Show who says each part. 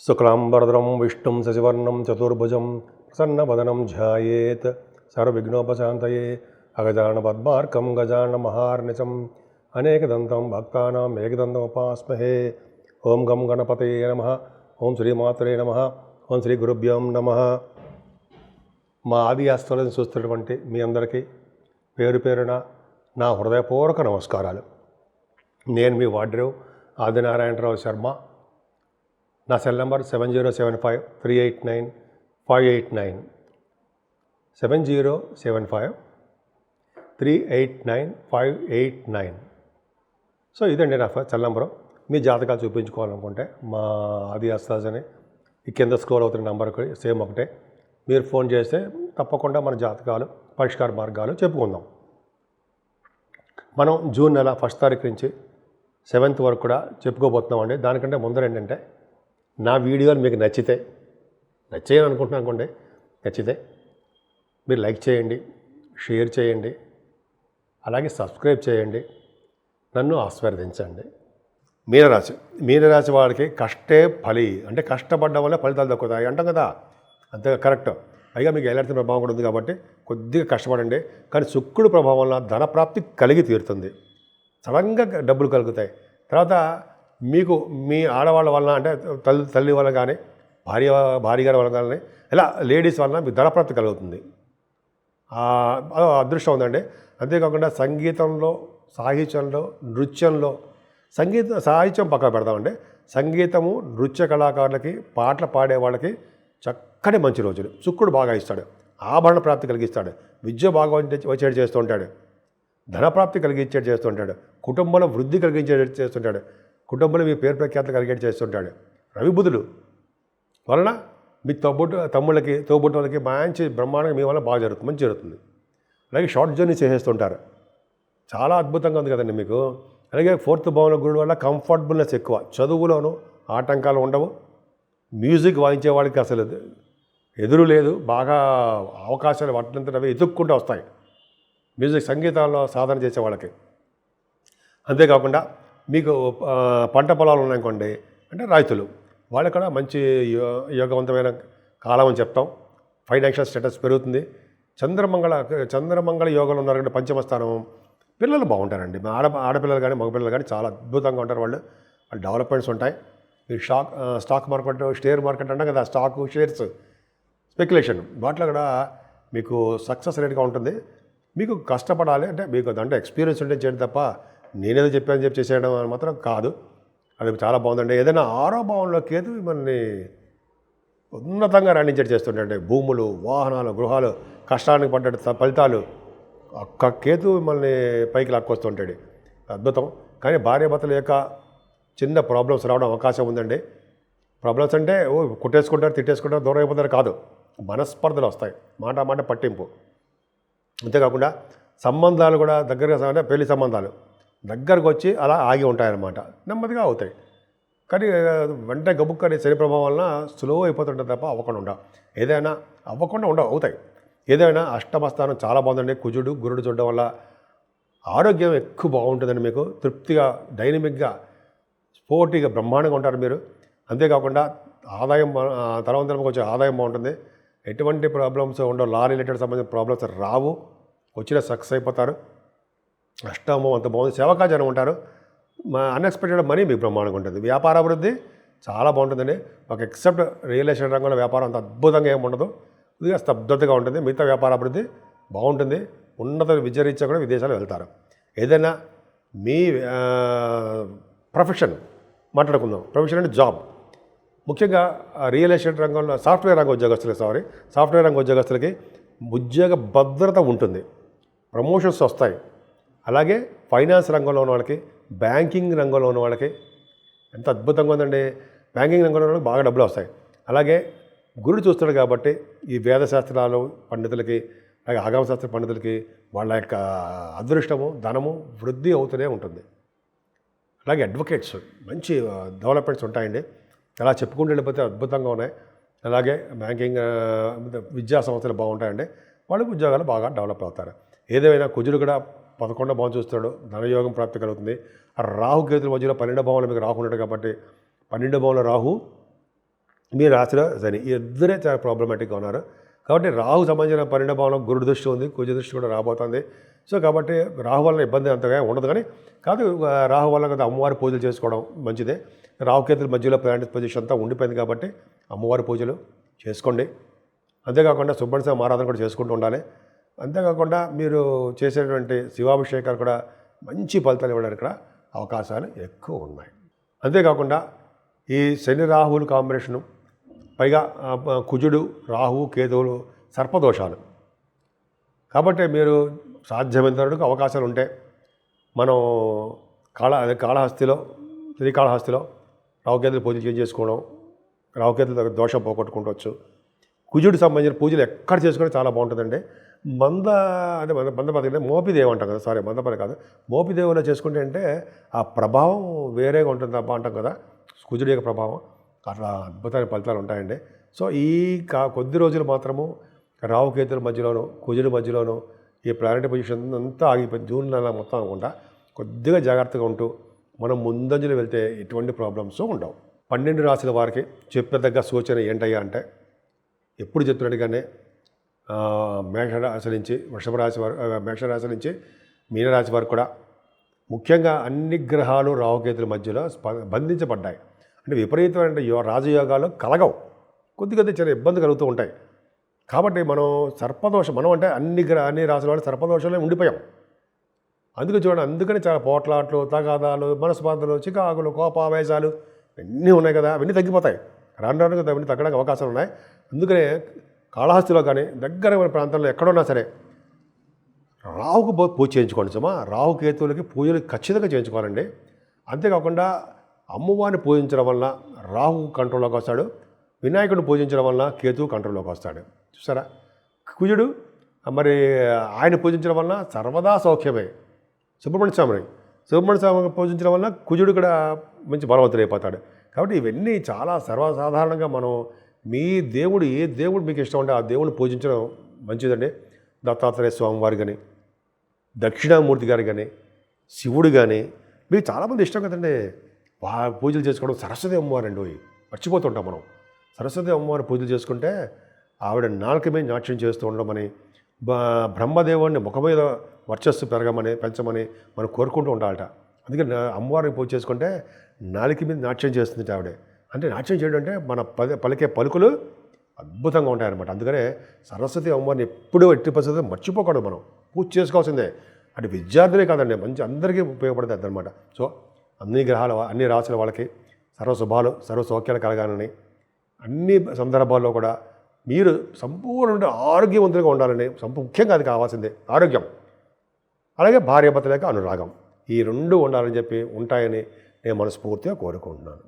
Speaker 1: శుక్లాంబరధరం విష్ణుం శశివర్ణం చతుర్భుజం ప్రసన్నవదనం ధ్యాయేత్ సర్వవిఘ్నోపశాంతయే అగజానపద్మార్కం గజాననమహార్నిశం అనేకదంతం భక్తానాం ఏకదంతముపాస్మహే. ఓం గం గణపతయే నమః. ఓం శ్రీమాత్రే నమః. ఓం శ్రీ గురుభ్యం నమః. మా ఆది ఆస్తులను చూస్తున్నటువంటి మీ అందరికీ పేరు పేరున నా హృదయపూర్వక నమస్కారాలు. నేను మీ వాడ్రేవ్ ఆదినారాయణరావు శర్మ. నా సెల్ నెంబర్ 7075389589 7075389589. సో ఇదండి నా సెల్ నెంబరు. మీ జాతకాలు చూపించుకోవాలనుకుంటే మా ఆది ఆస్థాస్ అని ఈ కింద స్క్రోల్ అవుతున్న నెంబర్కి సేమ్ ఒకటే. మీరు ఫోన్ చేస్తే తప్పకుండా మన జాతకాలు పరిష్కార మార్గాలు చెప్పుకుందాం. మనం జూన్ నెల 1వ తారీఖు నుంచి 7th వరకు కూడా చెప్పుకోబోతున్నామండి. దానికంటే ముందర ఏంటంటే, నా వీడియోలు మీకు నచ్చేయని అనుకుంటున్నాను అనుకోండి. నచ్చితే మీరు లైక్ చేయండి, షేర్ చేయండి, అలాగే సబ్స్క్రైబ్ చేయండి, నన్ను ఆశీర్వదించండి. మీనరాశి వాడికి కష్టే ఫలి, అంటే కష్టపడ్డం వల్ల ఫలితాలు దక్కుతాయి అంటాం కదా, అంతే కరెక్ట్. పైగా మీకు ఎలాంటి ప్రభావం కూడా ఉంది కాబట్టి కొద్దిగా కష్టపడండి. కానీ శుక్రుడు ప్రభావం వల్ల ధనప్రాప్తి కలిగి తీరుతుంది. సడన్గా డబ్బులు కలుగుతాయి. తర్వాత మీకు మీ ఆడవాళ్ళ వలన, అంటే తల్లి వల్ల కానీ భార్య గారి వల్ల కానీ, ఇలా లేడీస్ వలన మీకు ధనప్రాప్తి కలుగుతుంది. అదృష్టం ఉందండి. అంతేకాకుండా సంగీతంలో, సాహిత్యంలో, నృత్యంలో, సాహిత్యం పక్కన పెడతామండి. సంగీతము, నృత్య కళాకారులకి, పాటలు పాడే వాళ్ళకి చక్కటి మంచి రోజులు. శుక్రుడు బాగా ఇస్తాడు, ఆభరణ ప్రాప్తి కలిగిస్తాడు, విద్య బాగా వచ్చేది చేస్తూ ఉంటాడు, ధనప్రాప్తి కలిగించేది చేస్తుంటాడు, కుటుంబంలో వృద్ధి కలిగించేది చేస్తుంటాడు, కుటుంబంలో మీ పేరు ప్రఖ్యాతులు కలిగేది చేస్తుంటాడు. రవి బుధులు వలన మీ తమ్ముళ్ళకి తోబుట్టులకి మంచి బ్రహ్మాండంగా మీ వల్ల బాగా జరుగుతుంది, మంచి జరుగుతుంది. అలాగే షార్ట్ జర్నీ చేసేస్తుంటారు. చాలా అద్భుతంగా ఉంది కదండి మీకు. అలాగే 4th భావంలో గురుడు వల్ల కంఫర్టబుల్నెస్ ఎక్కువ, చదువులోనూ ఆటంకాలు ఉండవు. మ్యూజిక్ వాయించే వాళ్ళకి అసలు ఎదురు లేదు, బాగా అవకాశాలు వాటినంతట అవి ఎదుక్కుంటూ వస్తాయి మ్యూజిక్ సంగీతాల్లో సాధన చేసే వాళ్ళకి. అంతేకాకుండా మీకు పంట పొలాలు ఉన్నాయనుకోండి, అంటే రైతులు వాళ్ళకి కూడా మంచి యోగవంతమైన కాలం అని చెప్తాం. ఫైనాన్షియల్ స్టేటస్ పెరుగుతుంది. చంద్రమంగళ యోగాలు ఉన్నారు కంటే పంచమ స్థానం. పిల్లలు బాగుంటారండి. ఆడపిల్లలు కానీ మగపిల్లలు కానీ చాలా అద్భుతంగా ఉంటారు. వాళ్ళు డెవలప్మెంట్స్ ఉంటాయి. ఈ స్టాక్ మార్కెట్, షేర్ మార్కెట్ అంటాం కదా, స్టాకు, షేర్స్, స్పెక్యులేషన్, వాటిలో కూడా మీకు సక్సెస్ రేట్గా ఉంటుంది. మీకు కష్టపడాలి, అంటే మీకు అంటే ఎక్స్పీరియన్స్ ఉంటే చేయడం తప్ప నేనేదో చెప్పాను చెప్పి చేసేయడం మాత్రం కాదు. అది చాలా బాగుందండి. ఏదైనా 6వ భావంలో కేతు మిమ్మల్ని ఉన్నతంగా రాణించేది చేస్తుంటే, భూములు, వాహనాలు, గృహాలు, కష్టానికి పడ్డ ఫలితాలు, ఒక్క కేతు మిమ్మల్ని పైకి లాక్కొస్తుంటాడు. అద్భుతం. కానీ భార్యాభర్తల యొక్క చిన్న ప్రాబ్లమ్స్ రావడం అవకాశం ఉందండి. ప్రాబ్లమ్స్ అంటే కొట్టేసుకుంటారు, తిట్టేసుకుంటారు, దూరం అయిపోతారు కాదు, మనస్పర్ధలు వస్తాయి, మాట పట్టింపు. అంతేకాకుండా సంబంధాలు కూడా దగ్గరగా, అంటే పెళ్లి సంబంధాలు దగ్గరకు వచ్చి అలా ఆగి ఉంటాయన్నమాట. నెమ్మదిగా అవుతాయి. కానీ వెంటనే గబుక్కని శని ప్రభావం వలన స్లో అయిపోతుంటుంది తప్ప అవ్వకుండా అవుతాయి. ఏదైనా అష్టమ స్థానం చాలా బాగుందండి. కుజుడు, గురుడు చూడడం వల్ల ఆరోగ్యం ఎక్కువ బాగుంటుందండి. మీకు తృప్తిగా, డైనమిక్గా, స్పోర్టీగా, బ్రహ్మాండంగా ఉంటారు మీరు. అంతేకాకుండా ఆదాయం, తరవంతరంగా వచ్చే ఆదాయం బాగుంటుంది. ఎటువంటి ప్రాబ్లమ్స్ ఉండవు. లా రిలేటెడ్ సంబంధించిన ప్రాబ్లమ్స్ రావు. వచ్చిన సక్సెస్ అయిపోతారు. అష్టమం అంత బాగుంది. సేవకాజనం ఉంటారు. అన్ఎక్స్పెక్టెడ్ మనీ మీకు బ్రహ్మాండంగా ఉంటుంది. వ్యాపార అభివృద్ధి చాలా బాగుంటుందండి. ఒక ఎక్సెప్ట్ రియల్ ఎస్టేట్ రంగంలో వ్యాపారం అంత అద్భుతంగా ఏమి ఉండదు, ఇది స్తబ్దతగా ఉంటుంది. మిగతా వ్యాపార అభివృద్ధి బాగుంటుంది. ఉన్నత విద్యారీత్యా కూడా విదేశాలు వెళ్తారు. ఏదైనా మీ ప్రొఫెషన్ మాట్లాడుకుందాం. ప్రొఫెషన్ అంటే జాబ్. ముఖ్యంగా రియల్ ఎస్టేట్ రంగంలో సాఫ్ట్వేర్ రంగ ఉద్యోగస్తులకి ఉద్యోగ భద్రత ఉంటుంది, ప్రమోషన్స్ వస్తాయి. అలాగే ఫైనాన్స్ రంగంలో ఉన్న వాళ్ళకి, బ్యాంకింగ్ రంగంలో ఉన్న వాళ్ళకి ఎంత అద్భుతంగా ఉందండి. బ్యాంకింగ్ రంగంలో ఉన్న వాళ్ళకి బాగా డబ్బులు వస్తాయి. అలాగే గురుడు చూస్తాడు కాబట్టి ఈ వేదశాస్త్రాలు పండితులకి, అలాగే ఆగమశాస్త్ర పండితులకి వాళ్ళ యొక్క అదృష్టము, ధనము వృద్ధి అవుతూనే ఉంటుంది. అలాగే అడ్వకేట్స్ మంచి డెవలప్మెంట్స్ ఉంటాయండి. అలా చెప్పుకుంటూ వెళ్ళిపోతే అద్భుతంగా ఉన్నాయి. అలాగే బ్యాంకింగ్, విద్యా సంస్థలు బాగుంటాయండి. వాళ్ళకి ఉద్యోగాలు బాగా డెవలప్ అవుతారు. ఏదేమైనా కుజుడు కూడా 11వ భావం చూస్తాడు, ధనయోగం ప్రాప్తి కలుగుతుంది. రాహు కేతుల మధ్యలో 12వ భావంలో మీకు రాహు ఉన్నాడు కాబట్టి 12వ భావంలో రాహు మీ రాశిలో శని, ఈ ఇద్దరే చాలా ప్రాబ్లమాటిక్గా ఉన్నారు. కాబట్టి రాహు సంబంధించిన పరిణామంలో గురుడు దృష్టి ఉంది, కుజ దృష్టి కూడా రాబోతుంది. సో కాబట్టి రాహు వల్ల ఇబ్బంది అంతగా ఉండదు. కానీ కాదు, రాహు వల్ల కదా అమ్మవారి పూజలు చేసుకోవడం మంచిదే. రాహుకేతుల మధ్యలో ప్లానెట్ పొజిషన్ అంతా ఉండిపోయింది కాబట్టి అమ్మవారి పూజలు చేసుకోండి. అంతేకాకుండా సుబ్రహ్మణ్య స్వామి ఆరాధన కూడా చేసుకుంటూ ఉండాలి. అంతేకాకుండా మీరు చేసేటువంటి శివాభిషేకాలు కూడా మంచి ఫలితాలు ఇవ్వడానికి కూడా అవకాశాలు ఎక్కువ ఉన్నాయి. అంతేకాకుండా ఈ శని రాహువుల కాంబినేషను, పైగా కుజుడు రాహువు కేతువులు సర్పదోషాలు. కాబట్టి మీరు సాధ్యమైనంత వరకు అవకాశాలు ఉంటే మనం కాళహస్తిలో శ్రీకాళహస్తిలో రాహుకేతులు పూజలు చేంజ్ చేసుకోవడం, రాహుకేతుల దోషం పోగొట్టుకుంటవచ్చు. కుజుడికి సంబంధించిన పూజలు ఎక్కడ చేసుకుంటే చాలా బాగుంటుందండి. మందపతి మోపిదేవి అంటాం కదా, సారీ మందపతి కాదు, మోపిదేవిలో చేసుకుంటే అంటే ఆ ప్రభావం వేరేగా ఉంటుంది అబ్బా అంటాం కదా, కుజుడి యొక్క ప్రభావం. అట్లా అద్భుతమైన ఫలితాలు ఉంటాయండి. సో ఈ కొద్ది రోజులు మాత్రము రాహుకేతుల మధ్యలోనూ కుజుడి మధ్యలోనూ ఈ ప్లానెట్ పొజిషన్ అంతా ఆగిపోయింది. జూన్ నెల మొత్తం అనుకుంటా కొద్దిగా జాగ్రత్తగా ఉంటూ మనం ముందంజలు వెళ్తే ఎటువంటి ప్రాబ్లమ్స్ ఉండవు. 12 రాశుల వారికి చెప్పదగ్గ సూచన ఏంటయ్యా అంటే, ఎప్పుడు చెప్తున్నట్టుగానే మేషరాశి నుంచి వృషభ రాశి వారు, మేషరాశి నుంచి మీనరాశి వారు కూడా ముఖ్యంగా అన్ని గ్రహాలు రాహుకేతుల మధ్యలో బంధించబడ్డాయి. అంటే విపరీతమైన రాజయోగాలు కలగవు, కొద్దిగా చిన్న ఇబ్బంది కలుగుతూ ఉంటాయి. కాబట్టి మనం సర్పదోషం, మనం అంటే అన్ని రాశుల వాళ్ళు సర్పదోషంలో ఉండిపోయాం. అందుకని చాలా పోట్లాట్లు, తగాదాలు, మనస్పార్థలు, చికాకులు, కోపావేశాలు ఇవన్నీ ఉన్నాయి కదా, అవన్నీ తగ్గిపోతాయి. రాను కదా అవన్నీ తగ్గడానికి అవకాశాలు ఉన్నాయి. అందుకనే కాళహస్తిలో కానీ దగ్గర ప్రాంతంలో ఎక్కడున్నా సరే రాహుకు పూజ చేయించుకోండి సుమా. రాహుకేతువులకి పూజలు ఖచ్చితంగా చేయించుకోవాలండి. అంతేకాకుండా అమ్మవారిని పూజించడం వల్ల రాహు కంట్రోల్లోకి వస్తాడు, వినాయకుడిని పూజించడం వల్ల కేతువు కంట్రోల్లోకి వస్తాడు. చూసారా, కుజుడు మరి ఆయన పూజించడం వల్ల సర్వదా సౌఖ్యమే. సుబ్రహ్మణ్య స్వామిని పూజించడం వల్ల కుజుడు కూడా మంచి బలవంతుడు అయిపోతాడు. కాబట్టి ఇవన్నీ చాలా సర్వసాధారణంగా మనం మీ దేవుడు, ఏ దేవుడు మీకు ఇష్టం ఉంటే ఆ దేవుడిని పూజించడం మంచిదండి. దత్తాత్రేయ స్వామి వారు కానీ, దక్షిణామూర్తి గారు కానీ, శివుడు కానీ, మీకు చాలామంది ఇష్టం కదండి పూజలు చేసుకోవడం. సరస్వతి అమ్మవారు అండి, మర్చిపోతుంటాం మనం. సరస్వతి అమ్మవారి పూజలు చేసుకుంటే ఆవిడ నాలుక మీద నాట్యం చేస్తూ ఉండమని, బ్రహ్మదేవుడిని ముఖ మీద వర్చస్సు పెంచమని మనం కోరుకుంటూ ఉండాలట. అందుకే అమ్మవారిని పూజ చేసుకుంటే నాలుక మీద నాట్యం చేస్తుంది ఆవిడ. అంటే నాట్యం చేయడం అంటే మన పలికే పలుకులు అద్భుతంగా ఉంటాయన్నమాట. అందుకనే సరస్వతి అమ్మవారిని ఎప్పుడూ ఎట్టి పరిస్థితుల్లో మర్చిపోకూడదు, మనం పూజ చేసుకోవాల్సిందే. అంటే విద్యార్థులే కాదండి, మంచి అందరికీ ఉపయోగపడుతుంది అన్నమాట. సో అన్ని గ్రహాల, అన్ని రాశుల వాళ్ళకి సర్వశుభాలు, సర్వసౌఖ్యాలు కలగాలని, అన్ని సందర్భాల్లో కూడా మీరు సంపూర్ణ ఆరోగ్యవంతులుగా ఉండాలని, ముఖ్యంగా అది కావాల్సిందే ఆరోగ్యం. అలాగే భార్యాభర్తల యొక్క అనురాగం, ఈ రెండు ఉండాలని చెప్పి ఉంటాయని నేను మనస్ఫూర్తిగా కోరుకుంటున్నాను.